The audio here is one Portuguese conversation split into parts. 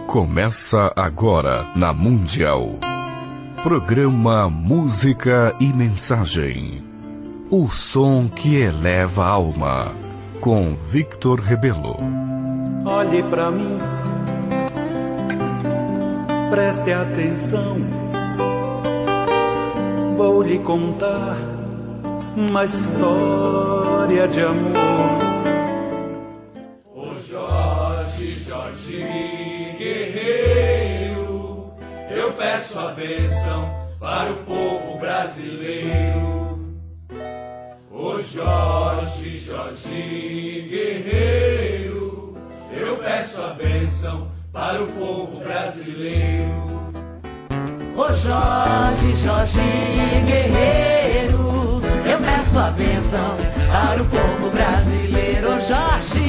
Começa agora na Mundial. Programa Música e Mensagem. O som que eleva a alma. Com Victor Rebelo. Olhe pra mim, preste atenção. Vou lhe contar uma história de amor. O Jorge Guerreiro, eu peço a bênção para o povo brasileiro. O Jorge Guerreiro, eu peço a bênção para o povo brasileiro. O Jorge Guerreiro, eu peço a bênção para o povo brasileiro. O Jorge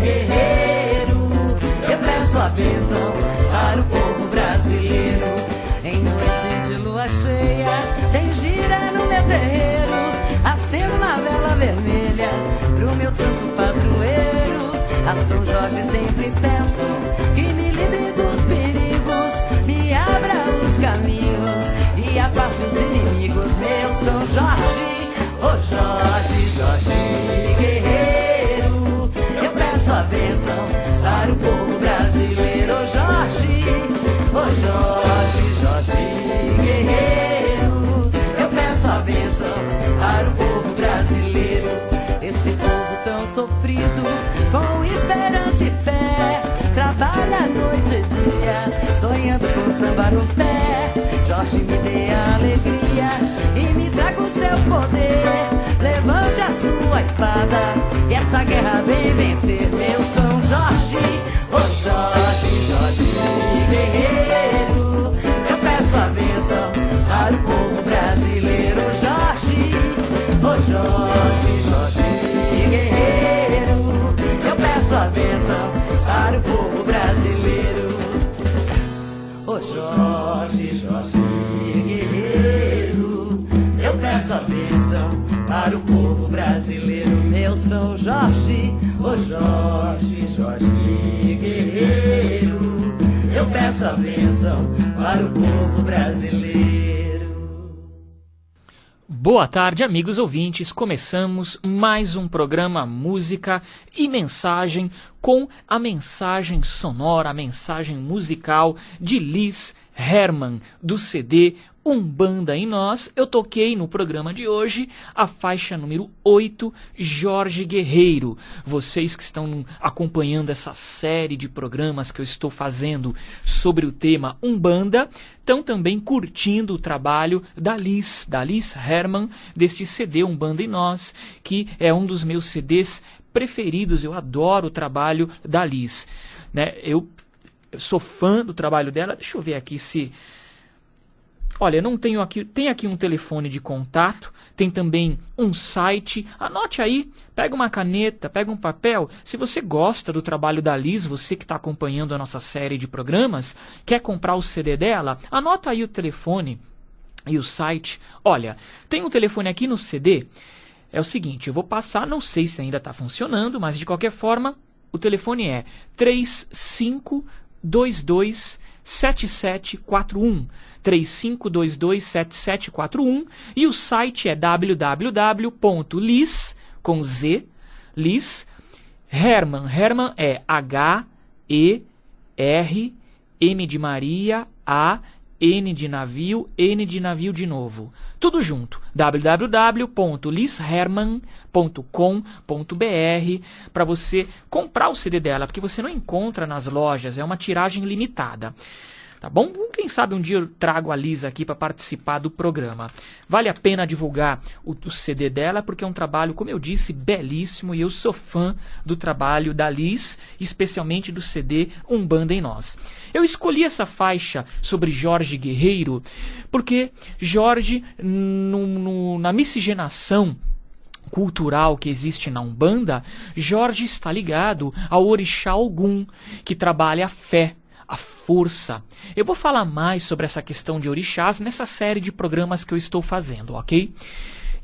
Guerreiro, eu peço a bênção para o povo brasileiro. Em noite de lua cheia, tem gira no meu terreiro, acendo uma vela vermelha pro meu santo padroeiro. A São Jorge sempre peço que me livre dos perigos, me abra os caminhos e afaste os inimigos. Meu São Jorge, ô Jorge Guerreiro, eu peço a bênção para o povo brasileiro. Ô Jorge Guerreiro, eu peço a bênção para o povo brasileiro. Esse povo tão sofrido, com esperança e fé, trabalha noite e dia, sonhando com samba no pé. Jorge, me dê a alegria e me traga o seu poder. Levante a sua espada e essa guerra vem vencer. Meu São Jorge, ô Jorge Guerreiro, eu peço a bênção para o povo brasileiro. Ô Jorge Guerreiro, eu peço a bênção para o povo brasileiro. Ô Jorge Guerreiro, eu peço a bênção para o povo brasileiro. Meu São Jorge, ô Jorge Guerreiro, eu peço a bênção para o povo brasileiro. Boa tarde, amigos ouvintes. Começamos mais um programa Música e Mensagem com a mensagem sonora, a mensagem musical de Liz Herman, do CD Umbanda em Nós. Eu toquei no programa de hoje a faixa número 8, Jorge Guerreiro. Vocês que estão acompanhando essa série de programas que eu estou fazendo sobre o tema Umbanda, estão também curtindo o trabalho da Liz Herman, deste CD Umbanda em Nós, que é um dos meus CDs preferidos. Eu adoro o trabalho da Liz, né? Eu sou fã do trabalho dela. Deixa eu ver aqui se... Olha, não tenho aqui, tem aqui um telefone de contato, tem também um site. Anote aí, pega uma caneta, pega um papel. Se você gosta do trabalho da Liz, você que está acompanhando a nossa série de programas, quer comprar o CD dela, anota aí o telefone e o site. Olha, tem um telefone aqui no CD, é o seguinte, eu vou passar, não sei se ainda está funcionando, mas de qualquer forma, o telefone é 3522-7741. 3522-7741 e o site é www.liz, com Z, Liz Herman. Herman é H-E-R, M de Maria, A, N de navio, N de navio de novo. Tudo junto. www.lizherman.com.br para você comprar o CD dela, porque você não encontra nas lojas, é uma tiragem limitada. Tá bom? Quem sabe um dia eu trago a Liz aqui para participar do programa. Vale a pena divulgar o CD dela, porque é um trabalho, como eu disse, belíssimo, e eu sou fã do trabalho da Liz, especialmente do CD Umbanda em Nós. Eu escolhi essa faixa sobre Jorge Guerreiro, porque Jorge, na miscigenação cultural que existe na Umbanda, Jorge está ligado ao orixá Ogum, que trabalha a fé, a força. Eu vou falar mais sobre essa questão de orixás nessa série de programas que eu estou fazendo, ok?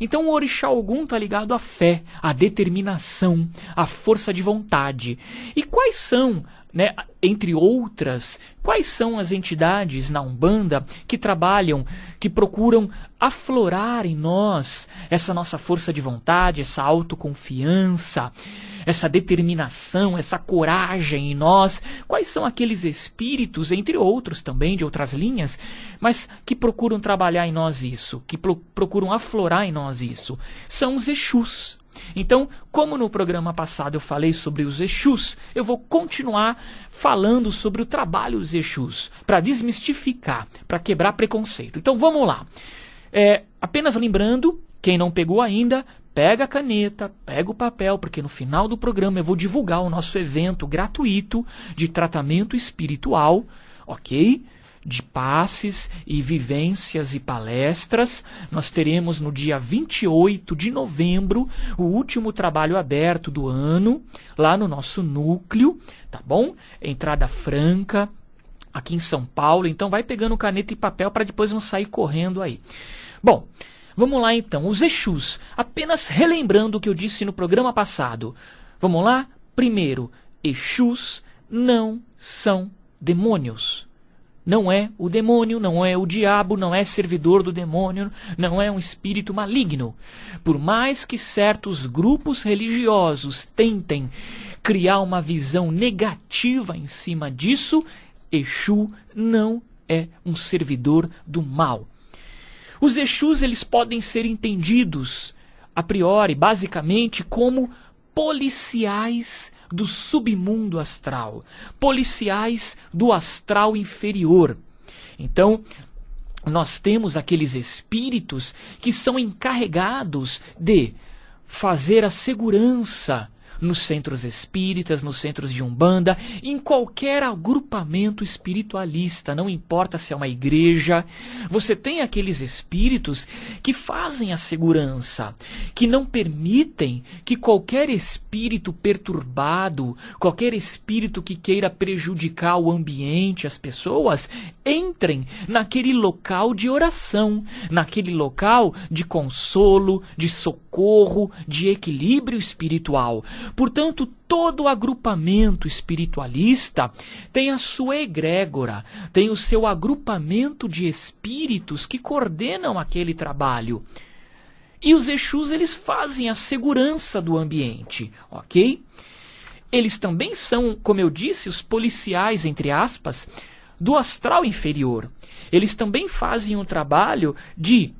Então o Orixá Ogum está ligado à fé, à determinação, à força de vontade. E quais são, né, entre outras, quais são as entidades na Umbanda que trabalham, que procuram aflorar em nós essa nossa força de vontade, essa autoconfiança, essa determinação, essa coragem em nós? Quais são aqueles espíritos, entre outros também, de outras linhas, mas que procuram trabalhar em nós isso, que procuram aflorar em nós isso? São os Exus. Então, como no programa passado eu falei sobre os Exus, eu vou continuar falando sobre o trabalho dos Exus, para desmistificar, para quebrar preconceito. Então vamos lá. Apenas lembrando, quem não pegou ainda, pega a caneta, pega o papel, porque no final do programa eu vou divulgar o nosso evento gratuito de tratamento espiritual, ok? De passes e vivências e palestras. Nós teremos no dia 28 de novembro o último trabalho aberto do ano, lá no nosso núcleo, tá bom? Entrada franca, aqui em São Paulo. Então vai pegando caneta e papel para depois não sair correndo aí. Bom, vamos lá então. Os Exus, apenas relembrando o que eu disse no programa passado. Vamos lá? Primeiro, Exus não são demônios. Não é o demônio, não é o diabo, não é servidor do demônio, não é um espírito maligno. Por mais que certos grupos religiosos tentem criar uma visão negativa em cima disso, Exu não é um servidor do mal. Os Exus, eles podem ser entendidos, a priori, basicamente, como policiais do submundo astral, policiais do astral inferior. Então, nós temos aqueles espíritos que são encarregados de fazer a segurança nos centros espíritas, nos centros de Umbanda, em qualquer agrupamento espiritualista, não importa se é uma igreja, você tem aqueles espíritos que fazem a segurança, que não permitem que qualquer espírito perturbado, qualquer espírito que queira prejudicar o ambiente, as pessoas, entrem naquele local de oração, naquele local de consolo, de socorro, de equilíbrio espiritual. Portanto, todo agrupamento espiritualista tem a sua egrégora, tem o seu agrupamento de espíritos que coordenam aquele trabalho. E os Exus, eles fazem a segurança do ambiente, ok? Eles também são, como eu disse, os policiais, entre aspas, do astral inferior. Eles também fazem um trabalho de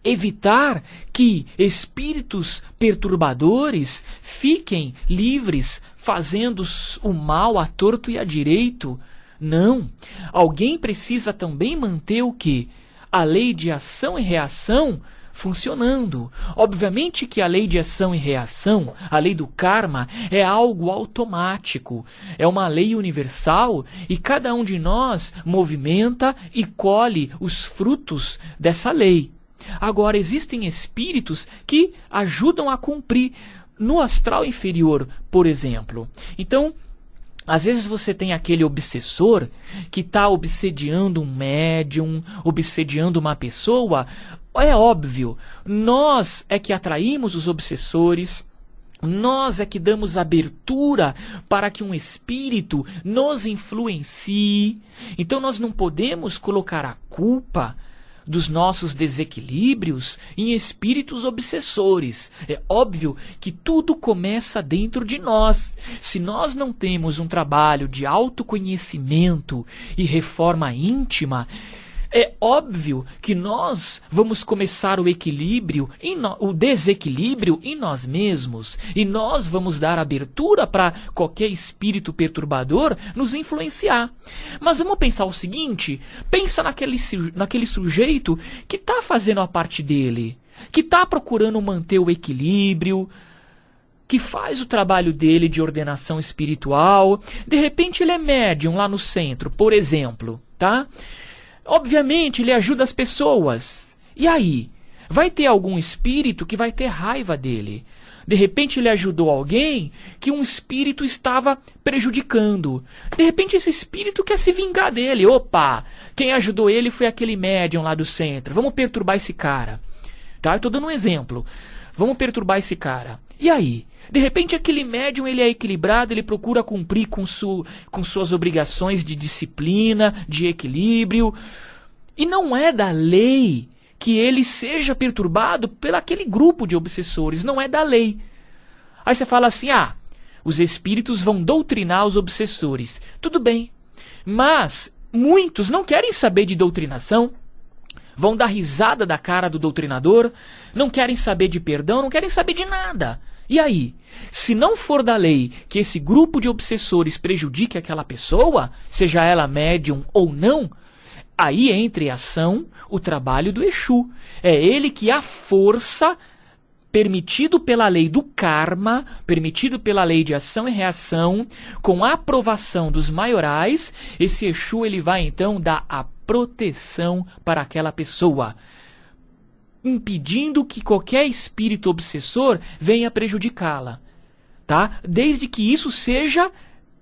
evitar que espíritos perturbadores fiquem livres fazendo o mal à torto e à direito. Não. Alguém precisa também manter o quê? A lei de ação e reação funcionando. Obviamente que a lei de ação e reação, a lei do karma, é algo automático. É uma lei universal e cada um de nós movimenta e colhe os frutos dessa lei. Agora, existem espíritos que ajudam a cumprir no astral inferior, por exemplo. Então, às vezes você tem aquele obsessor que está obsediando um médium, obsediando uma pessoa. É óbvio, nós é que atraímos os obsessores, nós é que damos abertura para que um espírito nos influencie. Então nós não podemos colocar a culpa dos nossos desequilíbrios em espíritos obsessores. É óbvio que tudo começa dentro de nós. Se nós não temos um trabalho de autoconhecimento e reforma íntima, é óbvio que nós vamos começar o desequilíbrio em nós mesmos. E nós vamos dar abertura para qualquer espírito perturbador nos influenciar. Mas vamos pensar o seguinte, pensa naquele sujeito que está fazendo a parte dele, que está procurando manter o equilíbrio, que faz o trabalho dele de ordenação espiritual. De repente ele é médium lá no centro, por exemplo, tá? Obviamente, ele ajuda as pessoas. E aí? Vai ter algum espírito que vai ter raiva dele. De repente, ele ajudou alguém que um espírito estava prejudicando. De repente, esse espírito quer se vingar dele. Opa! Quem ajudou ele foi aquele médium lá do centro. Vamos perturbar esse cara. tá? Eu estou dando um exemplo. Vamos perturbar esse cara. E aí? De repente aquele médium ele é equilibrado, ele procura cumprir com suas obrigações de disciplina, de equilíbrio. E não é da lei que ele seja perturbado pelo aquele grupo de obsessores. Não é da lei. Aí você fala assim, os espíritos vão doutrinar os obsessores. Tudo bem. Mas muitos não querem saber de doutrinação. Vão dar risada da cara do doutrinador. Não querem saber de perdão, não querem saber de nada. E aí, se não for da lei que esse grupo de obsessores prejudique aquela pessoa, seja ela médium ou não, aí entra em ação o trabalho do Exu. É ele que a força, permitido pela lei do karma, permitido pela lei de ação e reação, com a aprovação dos maiorais, esse Exu ele vai então dar a proteção para aquela pessoa, impedindo que qualquer espírito obsessor venha prejudicá-la, tá? Desde que isso seja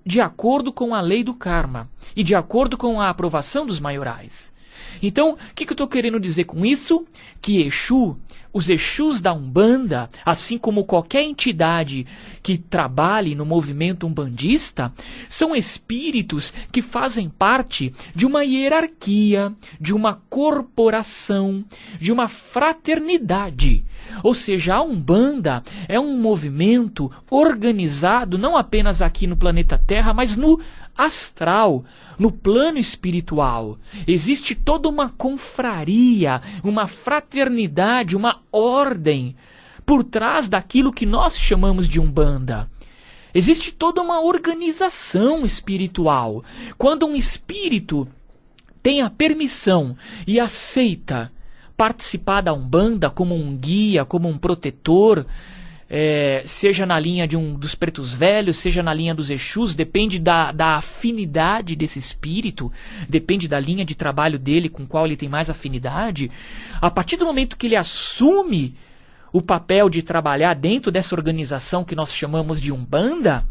de acordo com a lei do karma e de acordo com a aprovação dos maiorais. Então, o que eu estou querendo dizer com isso? Que Exu, os Exus da Umbanda, assim como qualquer entidade que trabalhe no movimento umbandista, são espíritos que fazem parte de uma hierarquia, de uma corporação, de uma fraternidade. Ou seja, a Umbanda é um movimento organizado não apenas aqui no planeta Terra, mas no astral, no plano espiritual. Existe toda uma confraria, uma fraternidade, uma ordem por trás daquilo que nós chamamos de Umbanda. Existe toda uma organização espiritual. Quando um espírito tem a permissão e aceita participar da Umbanda como um guia, como um protetor, seja na linha dos pretos velhos, seja na linha dos Exus, depende da afinidade desse espírito, depende da linha de trabalho dele com qual ele tem mais afinidade. A partir do momento que ele assume o papel de trabalhar dentro dessa organização que nós chamamos de Umbanda,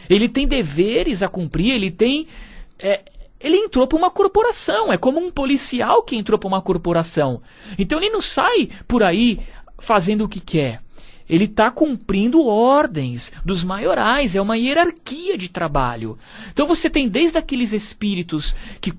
ele tem deveres a cumprir, ele entrou para uma corporação, é como um policial que entrou para uma corporação. Então ele não sai por aí fazendo o que quer. Ele está cumprindo ordens dos maiorais, é uma hierarquia de trabalho. Então você tem desde aqueles espíritos que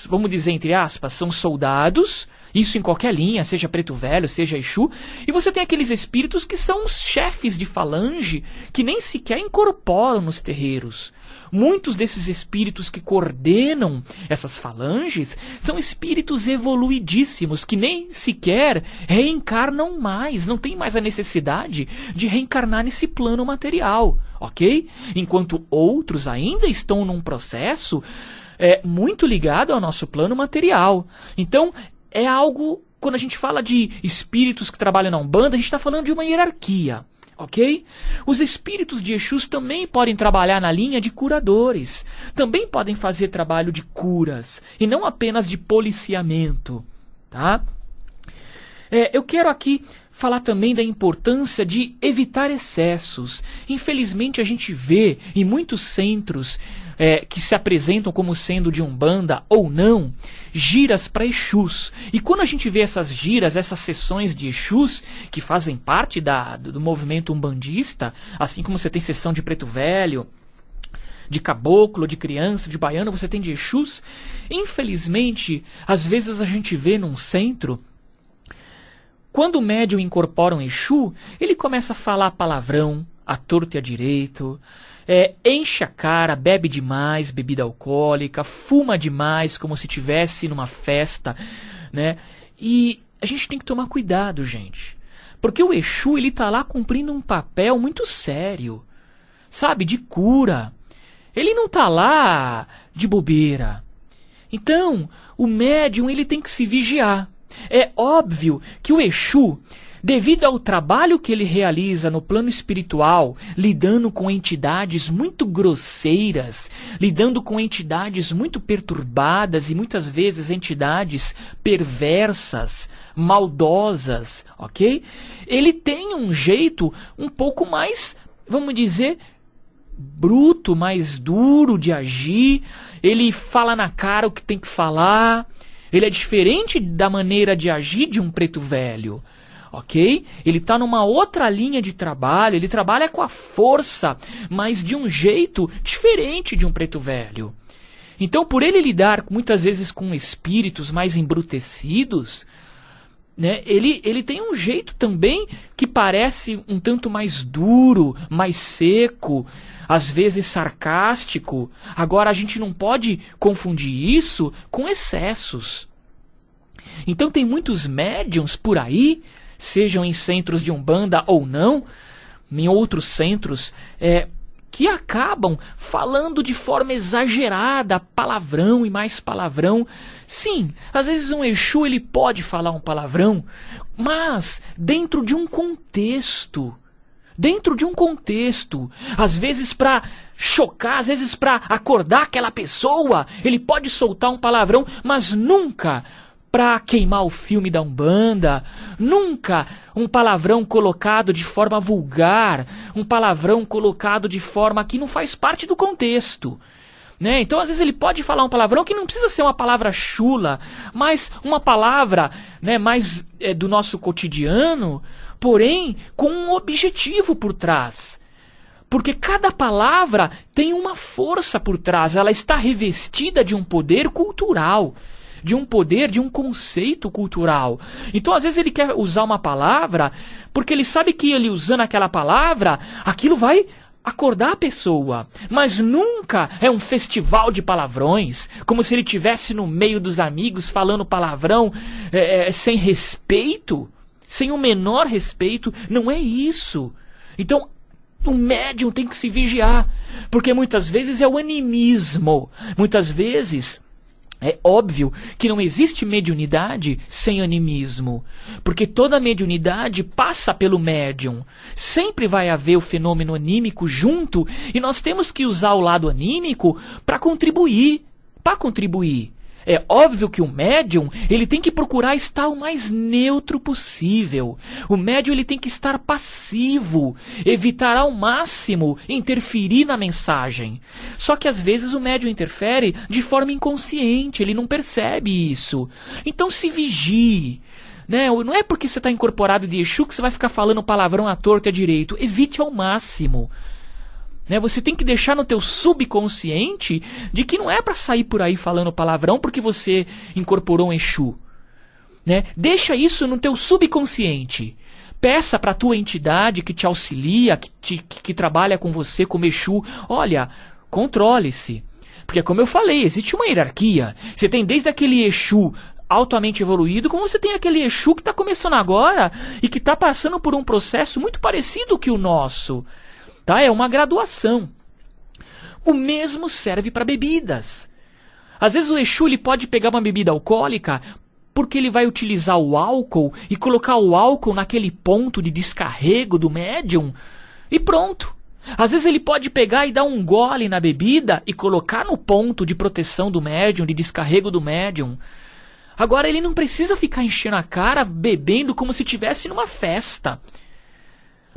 vamos dizer, entre aspas, são soldados, isso em qualquer linha, seja preto velho, seja Exu, e você tem aqueles espíritos que são os chefes de falange, que nem sequer incorporam nos terreiros. Muitos desses espíritos que coordenam essas falanges são espíritos evoluidíssimos, que nem sequer reencarnam mais, não tem mais a necessidade de reencarnar nesse plano material, ok? Enquanto outros ainda estão num processo muito ligado ao nosso plano material. Então, é algo, quando a gente fala de espíritos que trabalham na Umbanda, a gente está falando de uma hierarquia. Ok? Os espíritos de Exus também podem trabalhar na linha de curadores. Também podem fazer trabalho de curas. E não apenas de policiamento. Tá? Eu quero aqui falar também da importância de evitar excessos. Infelizmente a gente vê em muitos centros que se apresentam como sendo de Umbanda ou não, giras para Exus. E quando a gente vê essas giras, essas sessões de Exus, que fazem parte do movimento umbandista, assim como você tem sessão de preto velho, de caboclo, de criança, de baiano, você tem de Exus, infelizmente, às vezes a gente vê num centro, quando o médium incorpora um Exu, ele começa a falar palavrão, à torto e à direito, enche a cara, bebe demais, bebida alcoólica, fuma demais, como se estivesse numa festa, né? E a gente tem que tomar cuidado, gente. Porque o Exu, ele tá lá cumprindo um papel muito sério, sabe? De cura. Ele não tá lá de bobeira. Então, o médium, ele tem que se vigiar. É óbvio que o Exu, devido ao trabalho que ele realiza no plano espiritual, lidando com entidades muito grosseiras, lidando com entidades muito perturbadas e muitas vezes entidades perversas, maldosas, ok? Ele tem um jeito um pouco mais, vamos dizer, bruto, mais duro de agir. Ele fala na cara o que tem que falar. Ele é diferente da maneira de agir de um preto velho. Ok? Ele está numa outra linha de trabalho, ele trabalha com a força, mas de um jeito diferente de um preto velho. Então, por ele lidar muitas vezes com espíritos mais embrutecidos, né, ele tem um jeito também que parece um tanto mais duro, mais seco, às vezes sarcástico. Agora, a gente não pode confundir isso com excessos. Então, tem muitos médiuns por aí, sejam em centros de Umbanda ou não, em outros centros, que acabam falando de forma exagerada, palavrão e mais palavrão. Sim, às vezes um Exu ele pode falar um palavrão, mas dentro de um contexto. Dentro de um contexto. Às vezes para chocar, às vezes para acordar aquela pessoa, ele pode soltar um palavrão, mas nunca para queimar o filme da Umbanda, nunca um palavrão colocado de forma vulgar, um palavrão colocado de forma que não faz parte do contexto. Né? Então, às vezes, ele pode falar um palavrão que não precisa ser uma palavra chula, mas uma palavra, né, mais do nosso cotidiano, porém com um objetivo por trás. Porque cada palavra tem uma força por trás, ela está revestida de um poder cultural, de um poder, de um conceito cultural. Então, às vezes, ele quer usar uma palavra porque ele sabe que ele usando aquela palavra, aquilo vai acordar a pessoa. Mas nunca é um festival de palavrões, como se ele estivesse no meio dos amigos falando palavrão sem respeito, sem o menor respeito. Não é isso. Então, o médium tem que se vigiar, porque muitas vezes é o animismo. Muitas vezes é óbvio que não existe mediunidade sem animismo, porque toda mediunidade passa pelo médium. Sempre vai haver o fenômeno anímico junto, e nós temos que usar o lado anímico para contribuir. É óbvio que o médium ele tem que procurar estar o mais neutro possível. O médium ele tem que estar passivo, evitar ao máximo interferir na mensagem. Só que às vezes o médium interfere de forma inconsciente, ele não percebe isso. Então se vigie. Né? Não é porque você está incorporado de Exu que você vai ficar falando palavrão à torta e à direito. Evite ao máximo. Né? Você tem que deixar no teu subconsciente de que não é para sair por aí falando palavrão porque você incorporou um Exu. Né? Deixa isso no teu subconsciente. Peça para a tua entidade que te auxilia, que trabalha com você como Exu, olha, controle-se. Porque como eu falei, existe uma hierarquia. Você tem desde aquele Exu altamente evoluído, como você tem aquele Exu que está começando agora e que está passando por um processo muito parecido que o nosso. Tá? É uma graduação. O mesmo serve para bebidas. Às vezes o Exu ele pode pegar uma bebida alcoólica porque ele vai utilizar o álcool e colocar o álcool naquele ponto de descarrego do médium e pronto. Às vezes ele pode pegar e dar um gole na bebida e colocar no ponto de proteção do médium, de descarrego do médium. Agora ele não precisa ficar enchendo a cara bebendo como se estivesse numa festa.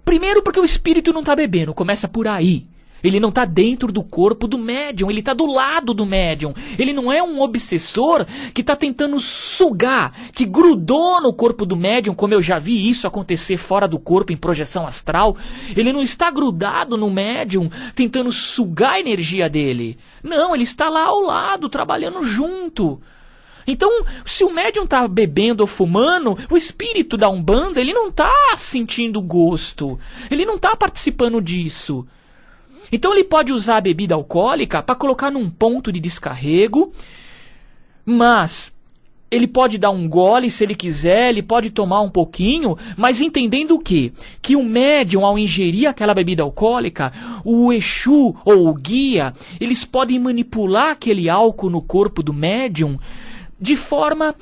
Primeiro porque o espírito não está bebendo, começa por aí. Ele não está dentro do corpo do médium, ele está do lado do médium. Ele não é um obsessor que está tentando sugar, que grudou no corpo do médium, como eu já vi isso acontecer fora do corpo em projeção astral. Ele não está grudado no médium, tentando sugar a energia dele. Não, ele está lá ao lado, trabalhando junto. Então, se o médium está bebendo ou fumando, o espírito da Umbanda, ele não está sentindo gosto. Ele não está participando disso. Então, ele pode usar a bebida alcoólica para colocar num ponto de descarrego, mas ele pode dar um gole se ele quiser, ele pode tomar um pouquinho, mas entendendo o quê? Que o médium, ao ingerir aquela bebida alcoólica, o Exu ou o guia, eles podem manipular aquele álcool no corpo do médium de forma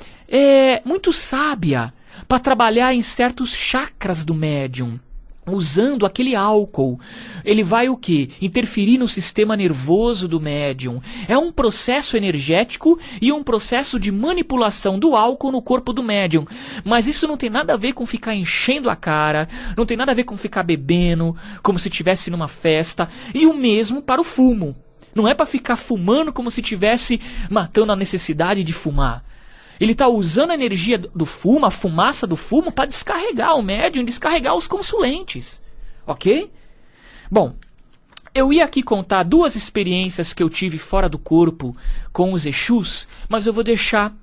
muito sábia, para trabalhar em certos chakras do médium, usando aquele álcool. Ele vai o quê? Interferir no sistema nervoso do médium. É um processo energético e um processo de manipulação do álcool no corpo do médium. Mas isso não tem nada a ver com ficar enchendo a cara, não tem nada a ver com ficar bebendo, como se estivesse numa festa, e o mesmo para o fumo. Não é para ficar fumando como se estivesse matando a necessidade de fumar. Ele está usando a energia do fumo, a fumaça do fumo, para descarregar o médium, descarregar os consulentes. Ok? Bom, eu ia aqui contar 2 experiências que eu tive fora do corpo com os Exus, mas eu vou deixar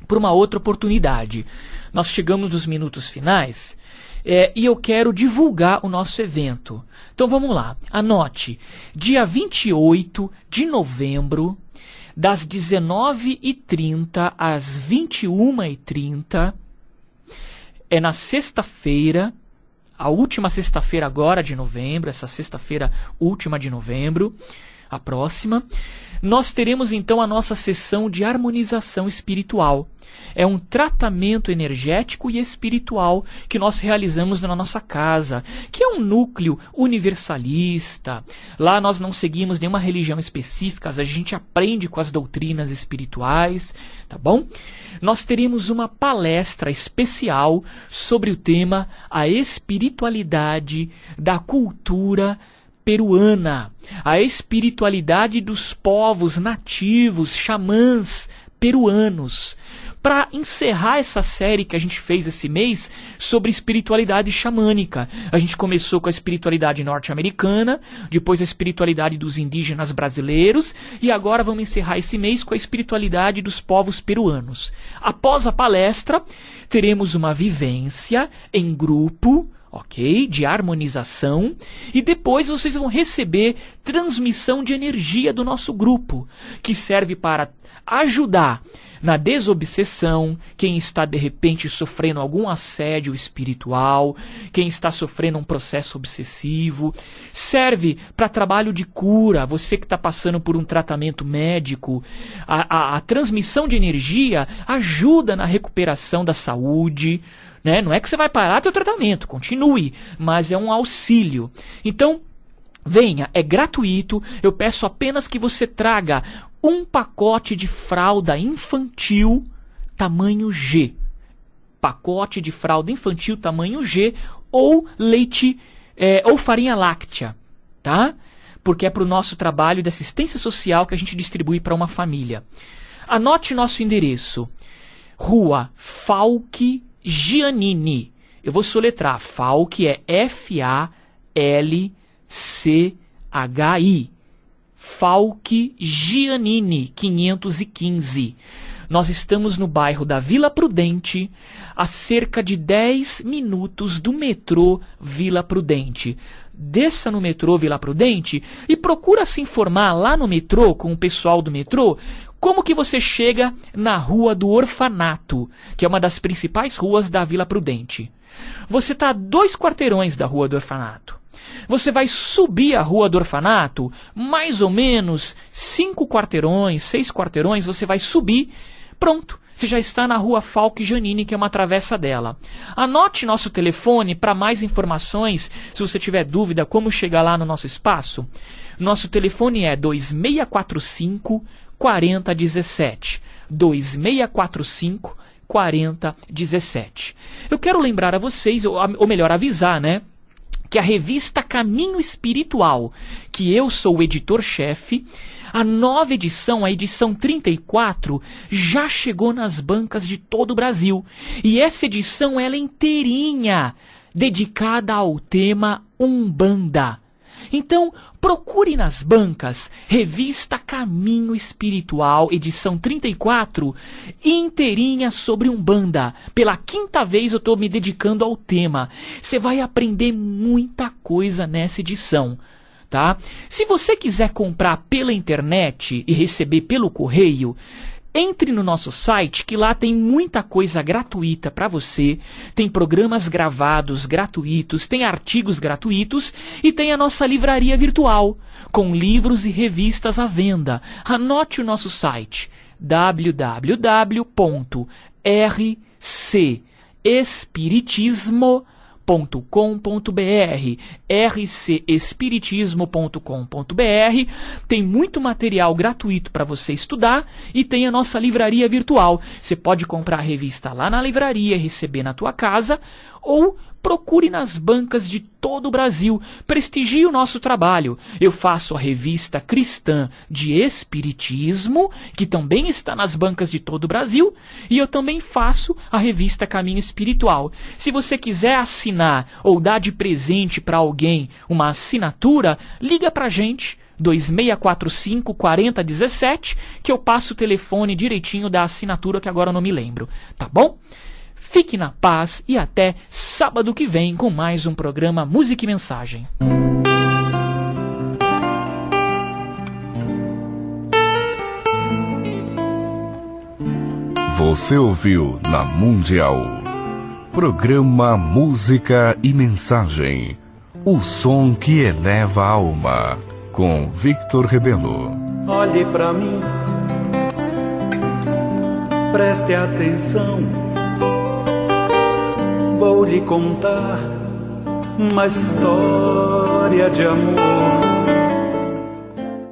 por uma outra oportunidade. Nós chegamos nos minutos finais e eu quero divulgar o nosso evento. Então vamos lá, anote. Dia 28 de novembro, das 19h30 às 21h30, é na sexta-feira, a última sexta-feira agora de novembro, essa sexta-feira última de novembro, a próxima, nós teremos então a nossa sessão de harmonização espiritual. É um tratamento energético e espiritual que nós realizamos na nossa casa, que é um núcleo universalista. Lá nós não seguimos nenhuma religião específica, a gente aprende com as doutrinas espirituais, tá bom? Nós teremos uma palestra especial sobre o tema A Espiritualidade da Cultura Peruana, a espiritualidade dos povos nativos, xamãs peruanos. Para encerrar essa série que a gente fez esse mês sobre espiritualidade xamânica. A gente começou com a espiritualidade norte-americana, depois a espiritualidade dos indígenas brasileiros, e agora vamos encerrar esse mês com a espiritualidade dos povos peruanos. Após a palestra, teremos uma vivência em grupo, ok? De harmonização, e depois vocês vão receber transmissão de energia do nosso grupo, que serve para ajudar na desobsessão, quem está de repente sofrendo algum assédio espiritual, quem está sofrendo um processo obsessivo, serve para trabalho de cura, você que está passando por um tratamento médico, a transmissão de energia ajuda na recuperação da saúde, né? Não é que você vai parar teu tratamento, continue, mas é um auxílio. Então, venha, é gratuito, eu peço apenas que você traga um pacote de fralda infantil tamanho G. Pacote de fralda infantil tamanho G ou leite ou farinha láctea, tá? Porque é para o nosso trabalho de assistência social que a gente distribui para uma família. Anote nosso endereço. Rua Falque Giannini. Eu vou soletrar. Falque é Falchi. Falque Giannini, 515. Nós estamos no bairro da Vila Prudente, a cerca de 10 minutos do metrô Vila Prudente. Desça no metrô Vila Prudente e procura se informar lá no metrô, com o pessoal do metrô, como que você chega na Rua do Orfanato, que é uma das principais ruas da Vila Prudente. Você está a 2 quarteirões da Rua do Orfanato. Você vai subir a Rua do Orfanato, mais ou menos 5 quarteirões, 6 quarteirões, você vai subir, pronto. Você já está na Rua Falque Giannini, que é uma travessa dela. Anote nosso telefone para mais informações, se você tiver dúvida como chegar lá no nosso espaço. Nosso telefone é 2645 4017. 2645 4017. Eu quero lembrar a vocês, ou melhor, avisar, né? Que a revista Caminho Espiritual, que eu sou o editor-chefe, a nova edição, a edição 34, já chegou nas bancas de todo o Brasil. E essa edição ela é inteirinha dedicada ao tema Umbanda. Então, procure nas bancas Revista Caminho Espiritual, edição 34, inteirinha sobre Umbanda. Pela 5ª vez eu estou me dedicando ao tema. Você vai aprender muita coisa nessa edição, tá? Se você quiser comprar pela internet e receber pelo correio, entre no nosso site, que lá tem muita coisa gratuita para você, tem programas gravados gratuitos, tem artigos gratuitos e tem a nossa livraria virtual, com livros e revistas à venda. Anote o nosso site, www.rcespiritismo.com.br, rcespiritismo.com.br. Tem muito material gratuito para você estudar e tem a nossa livraria virtual. Você pode comprar a revista lá na livraria e receber na tua casa, ou procure nas bancas de todo o Brasil, prestigie o nosso trabalho. Eu faço a revista cristã de Espiritismo, que também está nas bancas de todo o Brasil, e eu também faço a revista Caminho Espiritual. Se você quiser assinar ou dar de presente para alguém uma assinatura, liga pra gente, 2645-4017, que eu passo o telefone direitinho da assinatura, que agora eu não me lembro, tá bom? Fique na paz e até sábado que vem com mais um programa Música e Mensagem. Você ouviu na Mundial. Programa Música e Mensagem. O som que eleva a alma. Com Victor Rebelo. Olhe pra mim, preste atenção. Vou lhe contar uma história de amor.